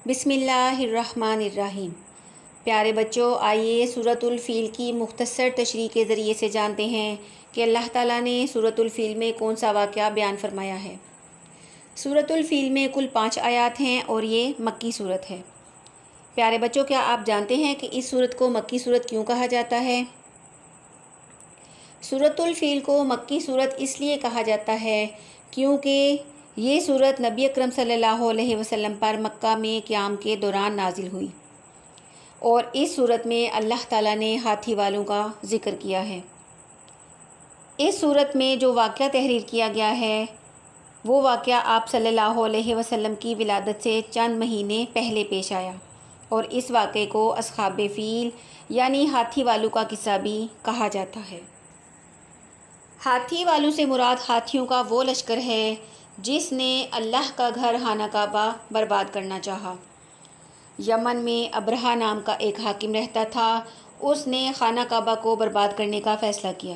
بسم اللہ الرحمن الرحیم۔ پیارے بچوں، آئیے سورۃ الفیل کی مختصر تشریح کے ذریعے سے جانتے ہیں کہ اللہ تعالیٰ نے سورۃ الفیل میں کون سا واقعہ بیان فرمایا ہے۔ سورۃ الفیل میں کل 5 آیات ہیں اور یہ مکی صورت ہے۔ پیارے بچوں، کیا آپ جانتے ہیں کہ اس صورت کو مکی صورت کیوں کہا جاتا ہے؟ سورۃ الفیل کو مکی صورت اس لیے کہا جاتا ہے کیونکہ یہ صورت نبی اکرم صلی اللہ علیہ وسلم پر مکہ میں قیام کے دوران نازل ہوئی، اور اس صورت میں اللہ تعالیٰ نے ہاتھی والوں کا ذکر کیا ہے۔ اس صورت میں جو واقعہ تحریر کیا گیا ہے وہ واقعہ آپ صلی اللہ علیہ وسلم کی ولادت سے چند مہینے پہلے پیش آیا، اور اس واقعے کو اصحاب فیل یعنی ہاتھی والوں کا قصہ بھی کہا جاتا ہے۔ ہاتھی والوں سے مراد ہاتھیوں کا وہ لشکر ہے جس نے اللہ کا گھر خانہ کعبہ برباد کرنا چاہا۔ یمن میں ابرہہ نام کا ایک حاکم رہتا تھا۔ اس نے خانہ کعبہ کو برباد کرنے کا فیصلہ کیا،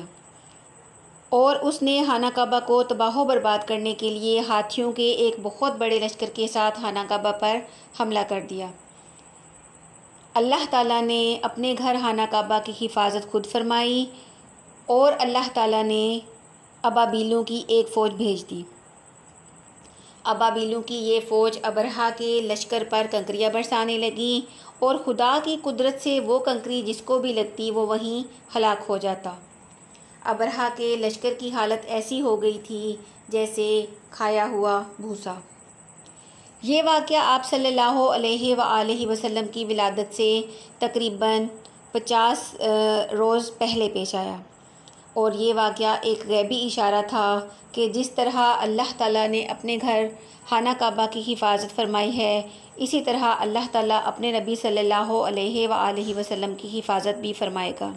اور اس نے خانہ کعبہ کو تباہ و برباد کرنے کے لیے ہاتھیوں کے ایک بہت بڑے لشکر کے ساتھ خانہ کعبہ پر حملہ کر دیا۔ اللہ تعالیٰ نے اپنے گھر خانہ کعبہ کی حفاظت خود فرمائی، اور اللہ تعالیٰ نے ابابیلوں کی ایک فوج بھیج دی۔ ابابیلوں کی یہ فوج ابرہہ کے لشکر پر کنکریاں برسانے لگی، اور خدا کی قدرت سے وہ کنکری جس کو بھی لگتی وہ وہیں ہلاک ہو جاتا۔ ابرہہ کے لشکر کی حالت ایسی ہو گئی تھی جیسے کھایا ہوا بھوسا۔ یہ واقعہ آپ صلی اللہ علیہ وآلہ وسلم کی ولادت سے تقریباً 50 روز پہلے پیش آیا، اور یہ واقعہ ایک غیبی اشارہ تھا کہ جس طرح اللہ تعالیٰ نے اپنے گھر خانہ کعبہ کی حفاظت فرمائی ہے، اسی طرح اللہ تعالیٰ اپنے نبی صلی اللہ علیہ وآلہ وسلم کی حفاظت بھی فرمائے گا۔